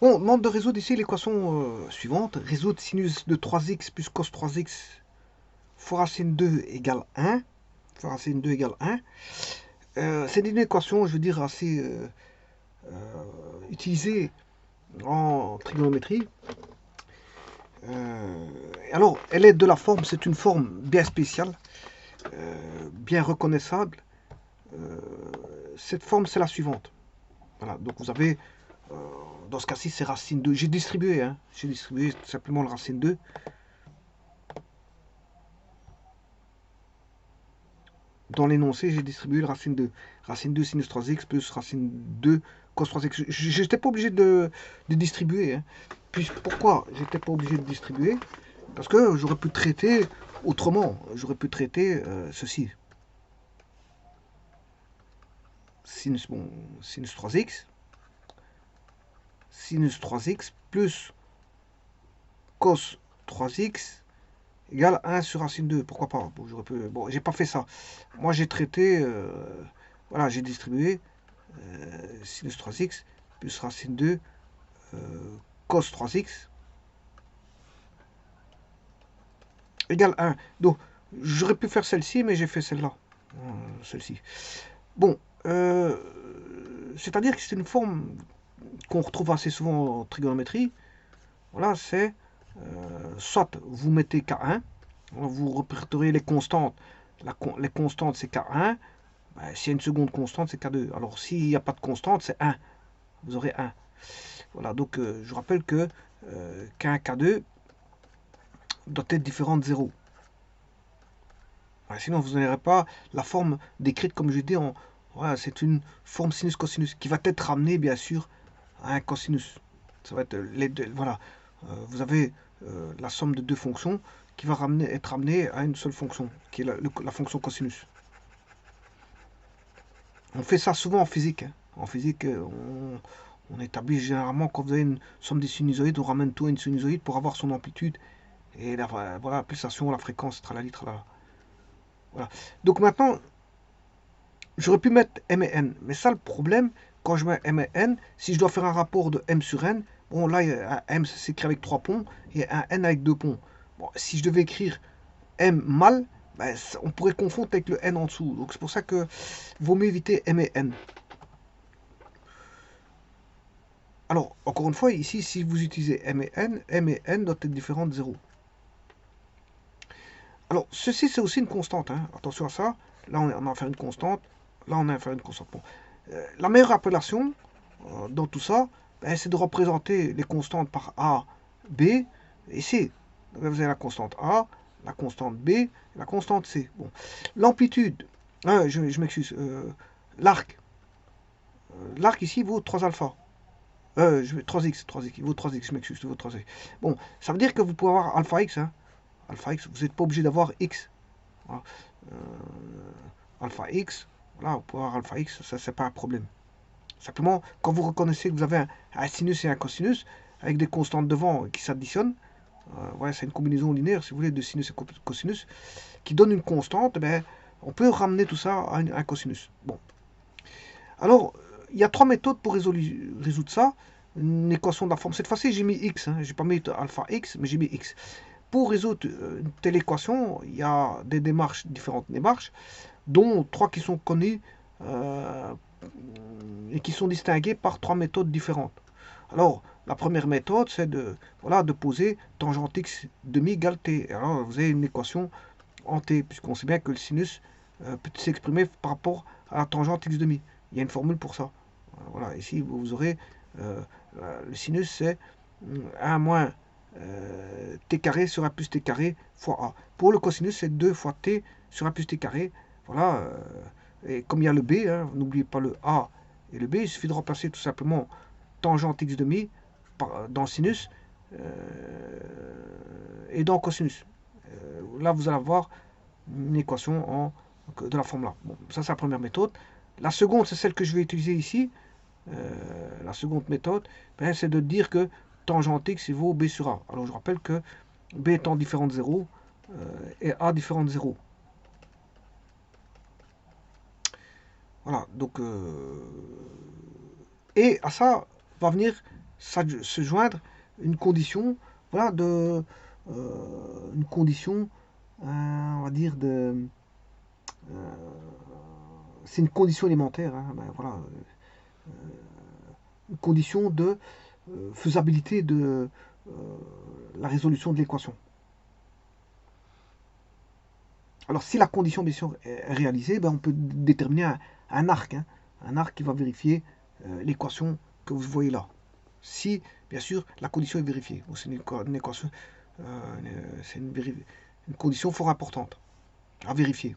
On demande de résoudre ici l'équation suivante. Résoudre sinus de 3x plus cos 3x fois racine 2 égale 1. Fois racine 2 égale 1. C'est une équation, je veux dire, assez utilisée en trigonométrie. Alors, elle est de la forme, c'est une forme bien spéciale, bien reconnaissable. Cette forme, c'est la suivante. Voilà, donc vous avez, dans ce cas-ci, c'est racine 2. J'ai distribué, j'ai distribué tout simplement le racine 2. Dans l'énoncé, j'ai distribué le racine 2. Racine 2 sinus 3x plus racine 2 cos 3x. Je n'étais pas obligé de distribuer. Puis pourquoi j'étais pas obligé de distribuer? Parce que j'aurais pu traiter autrement. J'aurais pu traiter ceci. Sinus, bon, sinus 3x. Sinus 3x plus cos 3x égale 1 sur racine 2. Pourquoi pas? Bon, j'aurais pu. Bon, j'ai pas fait ça. Moi, j'ai traité. Voilà, j'ai distribué sinus 3x plus racine 2 cos 3x égale 1. Donc, j'aurais pu faire celle-ci, mais j'ai fait celle-là. Celle-ci. Bon, c'est-à-dire que c'est une forme qu'on retrouve assez souvent en trigonométrie. Voilà, c'est soit vous mettez K1, vous répertoriez les constantes. Les constantes, c'est K1. Ben, s'il y a une seconde constante, c'est K2. Alors, s'il n'y a pas de constante, c'est 1. Vous aurez 1. Voilà, donc je rappelle que K1, K2 doit être différent de 0. Ouais, sinon, vous n'aurez pas la forme décrite, comme je dis, en. Voilà, c'est une forme sinus-cosinus qui va être ramenée, bien sûr, à un cosinus. Ça va être les deux. Voilà. Vous avez la somme de deux fonctions qui va être ramenée à une seule fonction, qui est la fonction cosinus. On fait ça souvent en physique. En physique, on établit généralement, quand vous avez une somme des sinusoïdes, on ramène tout à une sinusoïde pour avoir son amplitude. Et la, voilà, la pulsation, la fréquence, tralali, tralala. Voilà. Donc maintenant, j'aurais pu mettre M et N. Mais ça, le problème, quand je mets M et N, si je dois faire un rapport de M sur N, bon, là, un M s'écrit avec 3 ponts et un N avec 2 ponts. Bon, si je devais écrire M mal, ben, on pourrait confondre avec le N en dessous. Donc c'est pour ça que vaut mieux éviter M et N. Alors, encore une fois, ici, si vous utilisez M et N doivent être différents de 0. Alors, ceci, c'est aussi une constante. Attention à ça. Là, on a affaire à une constante. Là, on a affaire à une constante. Bon. La meilleure appellation dans tout ça, ben, c'est de représenter les constantes par A, B et C. Donc, vous avez la constante A, la constante B, et la constante C. Bon. L'amplitude, je m'excuse, l'arc. L'arc ici vaut 3 alpha. 3x, il vaut 3x, je m'excuse, il vaut 3x. Bon, ça veut dire que vous pouvez avoir alpha x. Alpha x, vous n'êtes pas obligé d'avoir x. Voilà. Alpha x, voilà, vous pouvez avoir alpha x, ça c'est pas un problème. Simplement, quand vous reconnaissez que vous avez un sinus et un cosinus, avec des constantes devant qui s'additionnent, ouais, c'est une combinaison linéaire, si vous voulez, de sinus et cosinus, qui donne une constante, ben, on peut ramener tout ça à un cosinus. Bon. Alors, il y a trois méthodes pour résoudre ça. Une équation de la forme. Cette fois-ci, j'ai mis x. J'ai pas mis alpha x, mais j'ai mis x. Pour résoudre une telle équation, il y a des démarches, différentes démarches, dont trois qui sont connues et qui sont distinguées par trois méthodes différentes. Alors, la première méthode, c'est de, voilà, de poser tangente x demi égale t. Alors, vous avez une équation en t, puisqu'on sait bien que le sinus peut s'exprimer par rapport à la tangente x demi. Il y a une formule pour ça. Voilà, ici, vous aurez le sinus, c'est 1 moins t carré sur 1 plus t carré fois a. Pour le cosinus, c'est 2 fois t sur 1 plus t carré. Voilà. Et comme il y a le b, n'oubliez pas le a et le b, il suffit de remplacer tout simplement tangente x demi dans sinus et dans cosinus. Là, vous allez avoir une équation de la forme là. Bon, ça, c'est la première méthode. La seconde, c'est celle que je vais utiliser ici. La seconde méthode, ben, c'est de dire que tangente x vaut b sur a. Alors je rappelle que b étant différent de 0 et a différent de 0. Voilà, donc et à ça va venir se joindre une condition, voilà, une condition, on va dire, c'est une condition élémentaire, hein, ben voilà, une condition de faisabilité de la résolution de l'équation. Alors, si la condition, bien sûr, est réalisée, ben, on peut déterminer un arc, hein, un arc qui va vérifier l'équation que vous voyez là. Si, bien sûr, la condition est vérifiée. Bon, c'est une équation, c'est une condition fort importante à vérifier.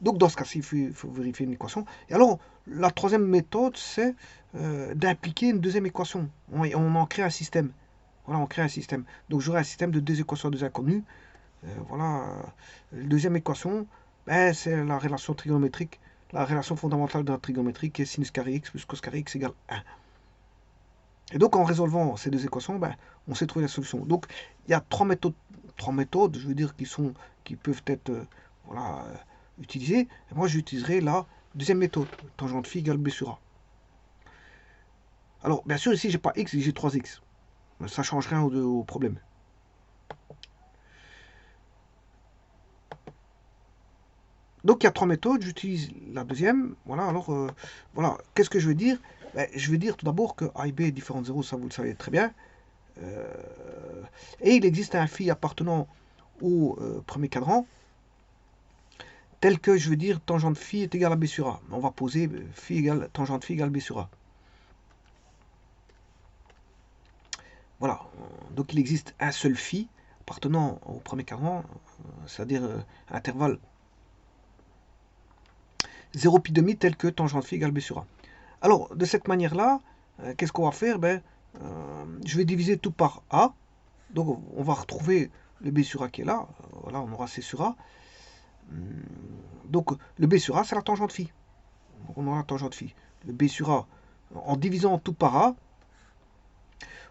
Donc, dans ce cas-ci, il faut vérifier une équation. Et alors, la troisième méthode, c'est d'impliquer une deuxième équation. On en crée un système. Voilà, on crée un système. Donc, j'aurai un système de deux équations, deux inconnues. Voilà. La deuxième équation, ben, c'est la relation trigonométrique, la relation fondamentale de la trigonométrie qui est sinus carré x plus cos carré x égale 1. Et donc en résolvant ces deux équations, ben, on sait trouver la solution. Donc il y a trois méthodes, je veux dire, qui peuvent être voilà, utilisées. Et moi j'utiliserai la deuxième méthode, tangente phi égale b sur a. Alors bien sûr ici j'ai pas x, j'ai 3x. Mais ça ne change rien au problème. Donc il y a trois méthodes, j'utilise la deuxième. Voilà, alors voilà, qu'est-ce que je veux dire? Ben, je veux dire tout d'abord que a et b est différent de 0, ça vous le savez très bien. Et il existe un phi appartenant au premier cadran, tel que je veux dire tangente phi est égal à b sur a. On va poser tangente phi égale b sur a. Voilà, donc il existe un seul phi appartenant au premier cadran, c'est-à-dire intervalle 0 pi demi tel que tangente phi égale b sur a. Alors, de cette manière-là, qu'est-ce qu'on va faire? Ben, je vais diviser tout par a. Donc, on va retrouver le b sur a qui est là. Voilà, on aura c sur a. Donc, le b sur a, c'est la tangente phi. Donc, on aura la tangente phi. Le b sur a, en divisant tout par a,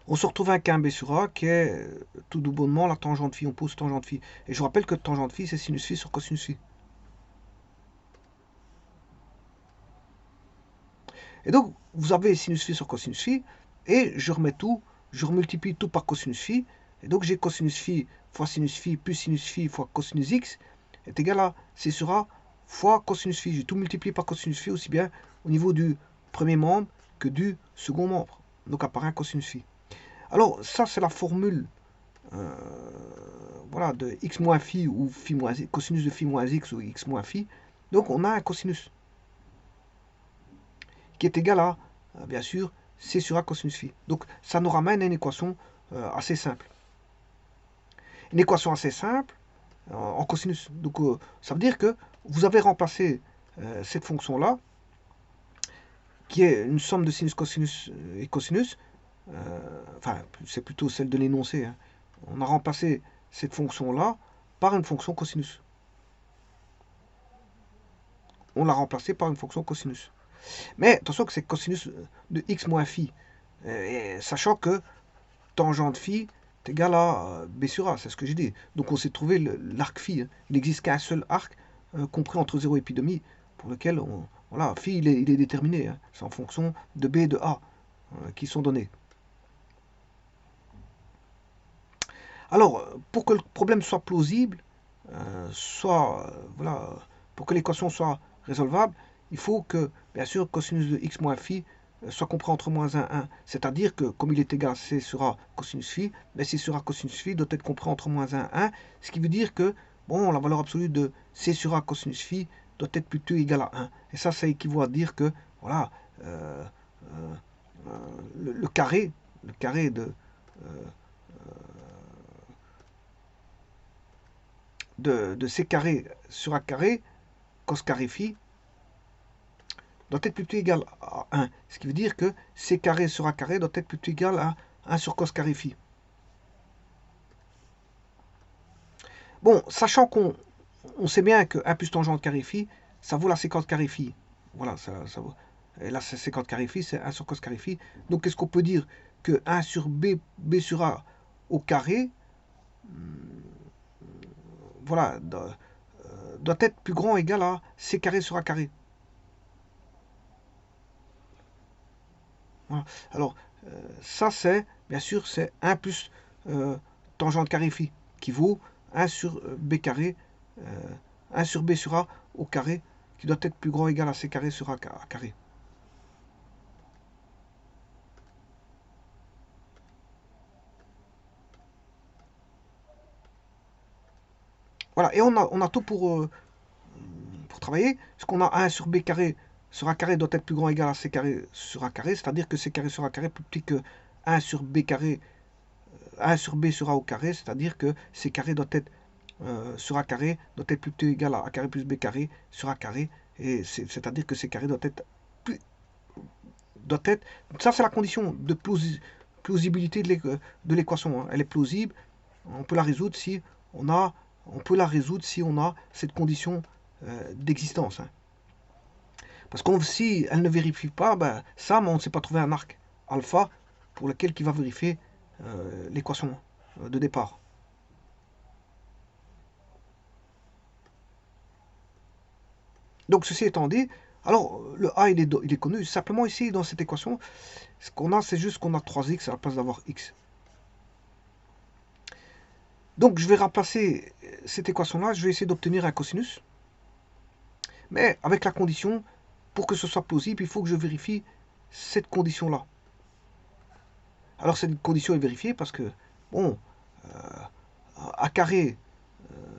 on se retrouve avec un b sur a qui est tout bonnement la tangente phi. On pose tangente phi. Et je rappelle que tangente phi, c'est sinus phi sur cosinus phi. Et donc, vous avez sinus phi sur cosinus phi, et je remets tout, je remultiplie tout par cosinus phi, et donc j'ai cosinus phi fois sinus phi plus sinus phi fois cosinus x est égal à c sur a fois cosinus phi. J'ai tout multiplié par cosinus phi aussi bien au niveau du premier membre que du second membre. Donc apparaît un cosinus phi. Alors ça c'est la formule voilà, de x moins phi ou phi moins cosinus de phi moins x ou x moins phi. Donc on a un cosinus qui est égal à, bien sûr, c sur a cosinus phi. Donc ça nous ramène à une équation assez simple. Une équation assez simple en cosinus. Donc ça veut dire que vous avez remplacé cette fonction-là, qui est une somme de sinus, cosinus et cosinus, enfin c'est plutôt celle de l'énoncé, hein. On a remplacé cette fonction-là par une fonction cosinus. On l'a remplacé par une fonction cosinus. Mais attention que c'est cosinus de x moins phi, sachant que tangente phi est égal à b sur a, c'est ce que j'ai dit. Donc on s'est trouvé l'arc phi, hein. Il n'existe qu'un seul arc compris entre 0 et pi demi, pour lequel, voilà, phi il est déterminé, hein. C'est en fonction de b et de a qui sont donnés. Alors, pour que le problème soit plausible, voilà, pour que l'équation soit résolvable, il faut que, bien sûr, cosinus de x moins phi soit compris entre moins 1 et 1. C'est-à-dire que, comme il est égal à c sur a cosinus phi, mais c sur a cosinus phi doit être compris entre moins 1 et 1, ce qui veut dire que, bon, la valeur absolue de c sur a cosinus phi doit être plutôt égale à 1. Et ça équivaut à dire que, voilà, le carré de c carré sur a carré, cos carré phi, doit être plutôt égal à 1. Ce qui veut dire que c carré sur a carré doit être plutôt égal à 1 sur cos carré phi. Bon, sachant qu'on sait bien que 1 plus tangente carré phi, ça vaut la séquence carré phi. Voilà, ça vaut. Et là, c'est séquence carré phi, c'est 1 sur cos carré phi. Donc, qu'est-ce qu'on peut dire? Que 1 sur b sur a au carré, voilà, doit être plus grand ou égal à c carré sur a carré. Voilà. Alors, Ça, c'est, bien sûr, c'est 1 plus tangente carré phi, qui vaut 1 sur b carré, 1 sur b sur a au carré, qui doit être plus grand ou égal à c carré sur a carré. Voilà, et on a tout pour travailler, parce qu'on a 1 sur b carré sur a carré doit être plus grand ou égal à c carré sur a carré, c'est-à-dire que c carré sur a carré est plus petit que 1 sur b carré, 1 sur b sur a au carré, c'est-à-dire que c carré doit être sur a carré doit être plus petit ou égal à a carré plus b carré sur a carré, et c'est-à-dire que c carré doit être plus, ça c'est la condition de plausibilité de l'équation, hein. Elle est plausible, on peut la résoudre si on a, cette condition d'existence, hein. Parce que si elle ne vérifie pas, ben, ça, mais on ne sait pas trouver un arc alpha pour lequel qui va vérifier l'équation de départ. Donc ceci étant dit, alors le A il est connu, simplement ici dans cette équation, ce qu'on a c'est juste qu'on a 3x à la place d'avoir x. Donc je vais remplacer cette équation là, je vais essayer d'obtenir un cosinus, mais avec la condition, pour que ce soit plausible, il faut que je vérifie cette condition là. Alors cette condition est vérifiée parce que, bon, a carré,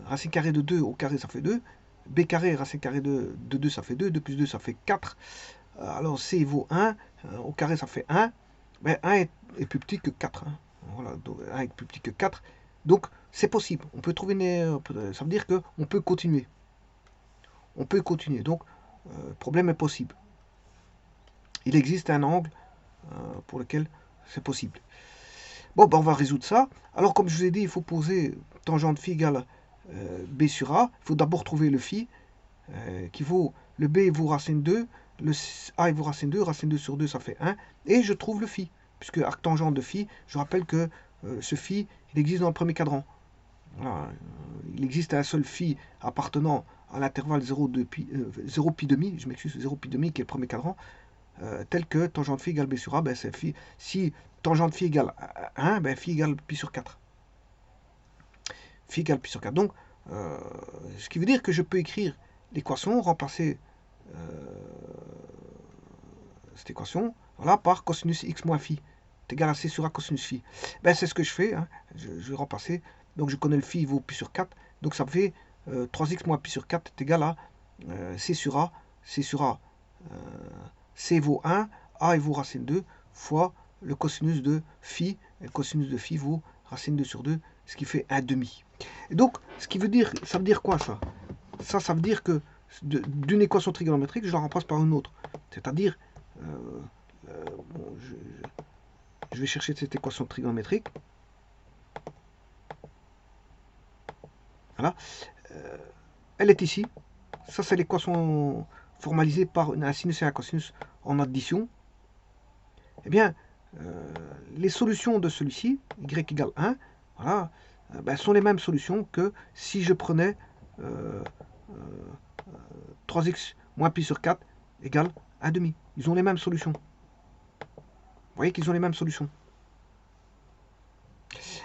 racine carrée de 2 au carré ça fait 2, b carré, racine carrée de 2 ça fait 2, 2 plus 2 ça fait 4, alors c vaut 1, au carré ça fait 1, mais 1 est plus petit que 4, hein. Voilà, donc 1 est plus petit que 4, donc c'est possible, on peut trouver ça veut dire qu'on peut continuer. On peut continuer, donc le problème est possible. Il existe un angle pour lequel c'est possible. Bon, ben on va résoudre ça. Alors, comme je vous ai dit, il faut poser tangente phi égale b sur a. Il faut d'abord trouver le phi, qui vaut, le b vaut racine 2, le a vaut racine 2 sur 2, ça fait 1. Et je trouve le phi, puisque arctangente de phi, je rappelle que ce phi, il existe dans le premier cadran. Voilà, il existe un seul phi appartenant à l'intervalle 0 pi demi, je m'excuse, 0 pi demi, qui est le premier cadran, tel que tangente phi égale b sur a, ben c'est phi. Si tangente phi égale 1, ben phi égale pi sur 4. Phi égale pi sur 4. Donc, ce qui veut dire que je peux écrire l'équation, remplacer cette équation, voilà, par cosinus x moins phi est égal à c sur a cosinus phi. Ben c'est ce que je fais, hein. Je vais remplacer. Donc je connais le phi, il vaut pi sur 4. Donc ça me fait 3x moins pi sur 4 est égal à c sur a. C vaut 1, a il vaut racine 2, fois le cosinus de phi. Et le cosinus de phi vaut racine 2 sur 2, ce qui fait 1 demi. Et donc, ce qui veut dire, ça veut dire quoi ça? Ça veut dire que d'une équation trigonométrique, je la remplace par une autre. C'est-à-dire, bon, je vais chercher cette équation trigonométrique. Voilà. Elle est ici. Ça, c'est l'équation formalisée par un sinus et un cosinus en addition. Eh bien, les solutions de celui-ci, y égale 1, voilà, ben, sont les mêmes solutions que si je prenais 3x moins pi sur 4 égale 1 demi. Ils ont les mêmes solutions. Vous voyez qu'ils ont les mêmes solutions.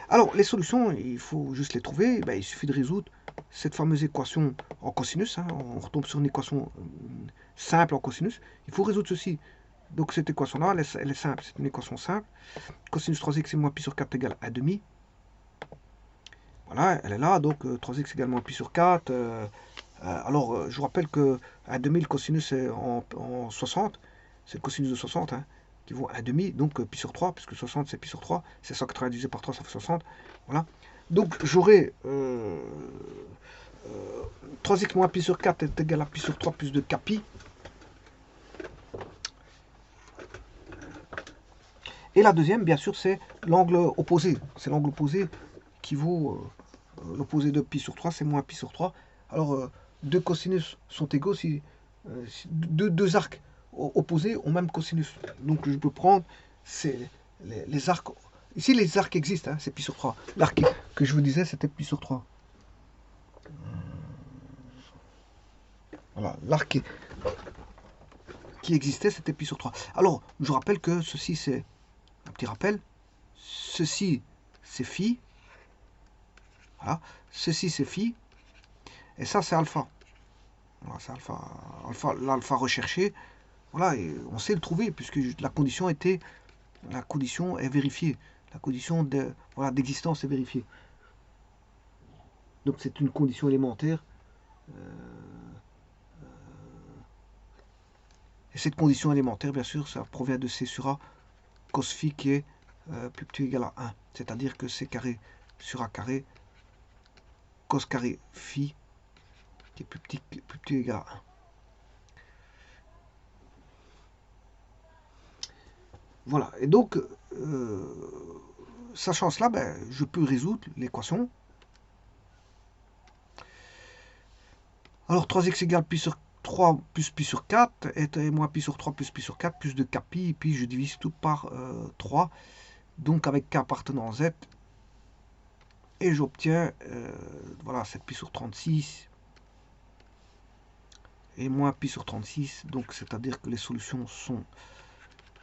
Alors, les solutions, il faut juste les trouver. Ben, il suffit de résoudre cette fameuse équation en cosinus, hein. On retombe sur une équation simple en cosinus. Il faut résoudre ceci. Donc cette équation-là, elle est simple, c'est une équation simple. Cosinus 3x et moins pi sur 4 égale 1 demi. Voilà, elle est là, donc 3x égale moins pi sur 4. Alors, je vous rappelle que 1 demi, le cosinus est en 60. C'est le cosinus de 60, hein, qui vaut 1 demi, donc pi sur 3, puisque 60 c'est pi sur 3. C'est 180 divisé par 3, ça fait 60. Voilà. Donc j'aurai 3x moins pi sur 4 est égal à pi sur 3 plus de kpi. Et la deuxième, bien sûr, c'est l'angle opposé. C'est l'angle opposé qui vaut l'opposé de pi sur 3, c'est moins pi sur 3. Alors, deux cosinus sont égaux si deux arcs opposés ont même cosinus. Donc, je peux prendre les arcs. Ici, les arcs existent, hein, c'est pi sur 3. L'arc que je vous disais, c'était pi sur 3. Voilà, l'arc qui existait, c'était pi sur 3. Alors, je rappelle que ceci, c'est un petit rappel. Ceci, c'est phi. Voilà. Ceci, c'est phi. Et ça, c'est alpha. Voilà, c'est l'alpha recherché. Voilà, et on sait le trouver puisque la condition est vérifiée. La condition d'existence est vérifiée. Donc c'est une condition élémentaire. Et cette condition élémentaire, bien sûr, ça provient de C sur A, cos phi qui est plus petit ou égal à 1. C'est-à-dire que C carré sur A carré, cos carré phi qui est plus petit ou égal à 1. Voilà, et donc, sachant cela, ben, je peux résoudre l'équation. Alors 3x égale pi sur 3 plus pi sur 4, et moins pi sur 3 plus pi sur 4, plus de kpi, et puis je divise tout par 3, donc avec k appartenant à z, et j'obtiens, voilà, 7 pi sur 36, et moins pi sur 36, donc c'est-à-dire que les solutions sont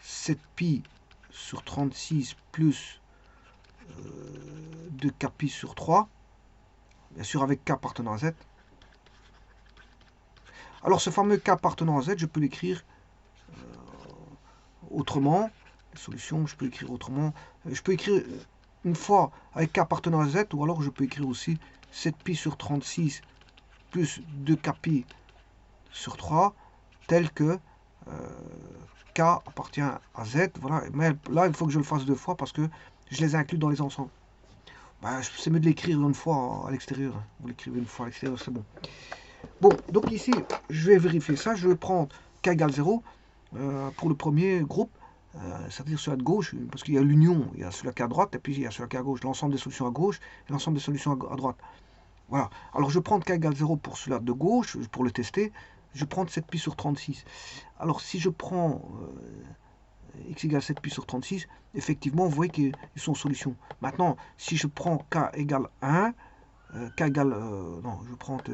7 pi sur 36 plus 2 kpi sur 3, bien sûr avec k appartenant à z. Alors ce fameux k appartenant à z, je peux l'écrire autrement. La solution, je peux écrire autrement. Je peux écrire une fois avec k appartenant à z, ou alors je peux écrire aussi 7 pi sur 36 plus 2 kpi sur 3, tel que k appartient à z. Voilà. Mais là, il faut que je le fasse deux fois parce que je les inclus dans les ensembles. Ben, c'est mieux de l'écrire une fois à l'extérieur. Vous l'écrivez une fois à l'extérieur, c'est bon. Bon, donc ici, je vais vérifier ça. Je vais prendre k égale 0 pour le premier groupe, c'est-à-dire celui de gauche, parce qu'il y a l'union, il y a celui qui est à droite, et puis il y a celui qui est à gauche, l'ensemble des solutions à gauche, et l'ensemble des solutions à droite. Voilà. Alors je vais prendre k égale 0 pour celui de gauche, pour le tester. Je vais prendre 7 pi sur 36. Alors si je prends x égale 7 pi sur 36, effectivement, vous voyez qu'ils sont en solution. Maintenant, si je prends k égale 1, k égale... non, je prends... k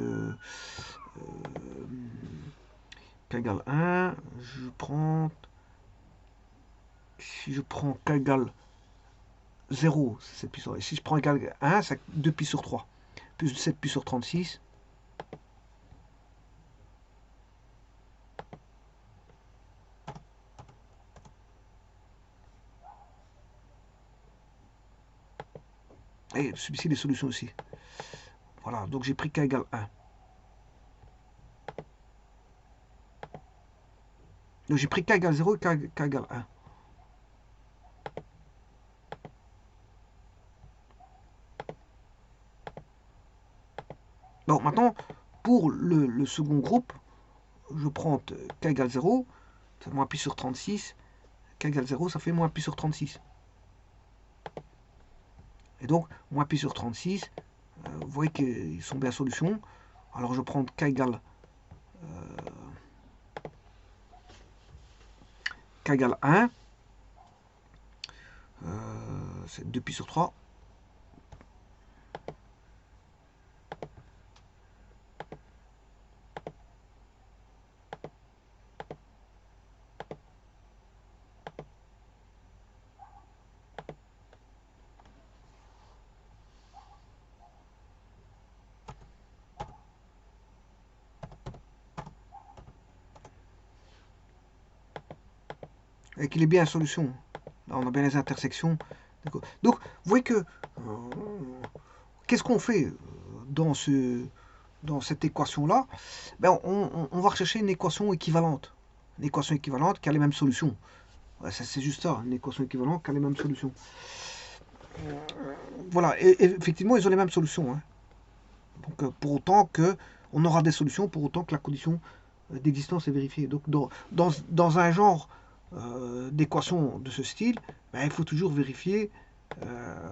égale 1, je prends... Si je prends k égale 0, c'est 7 pi sur 3. Si je prends égale 1, c'est 2 pi sur 3. Plus 7 pi sur 36. Et celui-ci, les solutions aussi. Voilà, donc j'ai pris k égale 1. Donc j'ai pris k égale 0 et k égale 1. Donc maintenant, pour le second groupe, je prends k égale 0, ça fait moins pi sur 36. K égale 0, ça fait moins pi sur 36. Et donc, moins pi sur 36, vous voyez qu'ils sont bien solutions. Alors je prends k égale 1. C'est 2 pi sur 3. Et qu'il est bien en solution. Là, on a bien les intersections. Donc, vous voyez que qu'est-ce qu'on fait dans cette équation-là? Ben, on va rechercher une équation équivalente. Une équation équivalente qui a les mêmes solutions. Ouais, c'est juste ça, une équation équivalente qui a les mêmes solutions. Voilà, et effectivement, ils ont les mêmes solutions. Hein. Donc, pour autant que on aura des solutions, pour autant que la condition d'existence est vérifiée. Donc, dans un genre d'équation de ce style, ben, il faut toujours vérifier.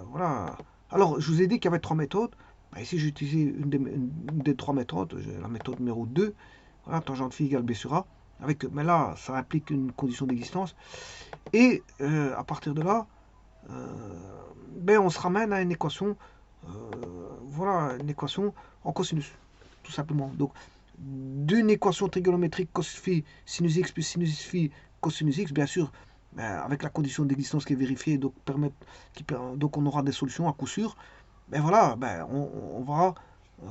Voilà. Alors, je vous ai dit qu'il y avait trois méthodes. Ben, ici, j'ai utilisé une des trois méthodes, la méthode numéro 2. Voilà, tangente phi égale b sur a. Mais là, ça implique une condition d'existence. Et à partir de là, ben, on se ramène à une équation, voilà, une équation en cosinus, tout simplement. Donc, d'une équation trigonométrique cos phi sinus x plus sinus phi cosinus x, bien sûr, ben, avec la condition d'existence qui est vérifiée, donc, donc on aura des solutions à coup sûr, ben voilà, ben, on va euh,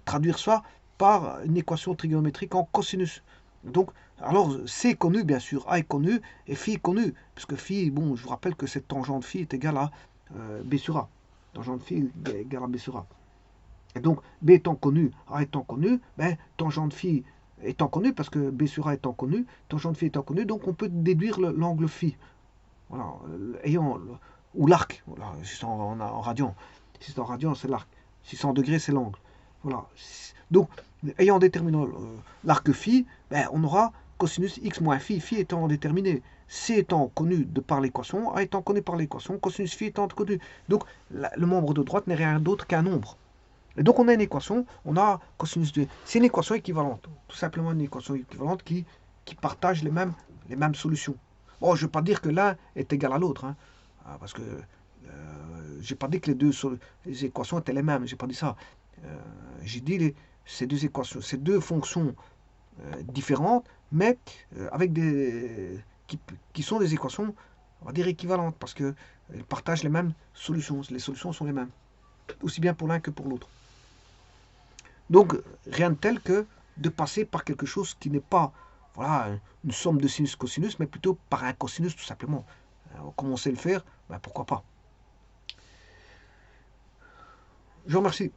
traduire ça par une équation trigonométrique en cosinus. Donc, alors, C est connu, bien sûr, A est connu, et phi est connu, puisque phi, bon, je vous rappelle que cette tangente phi est égale à B sur A. Tangente phi est égale à B sur A. Et donc, B étant connu, A étant connu, ben, tangente phi étant connu, parce que B sur A étant connu, tangente phi étant connu, donc on peut déduire l'angle phi. Voilà, ou l'arc, voilà, si c'est en radian. Si c'est en radian, c'est l'arc. Si c'est en degrés, c'est l'angle. Voilà. Donc, ayant déterminé l'arc phi, ben, on aura cosinus x moins phi, phi étant déterminé, c étant connu de par l'équation, a étant connu par l'équation, cosinus phi étant connu. Donc, le membre de droite n'est rien d'autre qu'un nombre. Et donc, on a une équation, on a cosinus de... C'est une équation équivalente. Tout simplement une équation équivalente qui partage les mêmes solutions. Bon, je ne veux pas dire que l'un est égal à l'autre, hein, parce que j'ai pas dit que les équations étaient les mêmes, j'ai pas dit ça. J'ai dit ces deux équations, ces deux fonctions différentes, mais avec qui sont des équations, on va dire équivalentes, parce qu'elles partagent les mêmes solutions. Les solutions sont les mêmes, aussi bien pour l'un que pour l'autre. Donc, rien de tel que de passer par quelque chose qui n'est pas voilà, une somme de sinus-cosinus, mais plutôt par un cosinus tout simplement. Comme on sait le faire, ben pourquoi pas. Je vous remercie.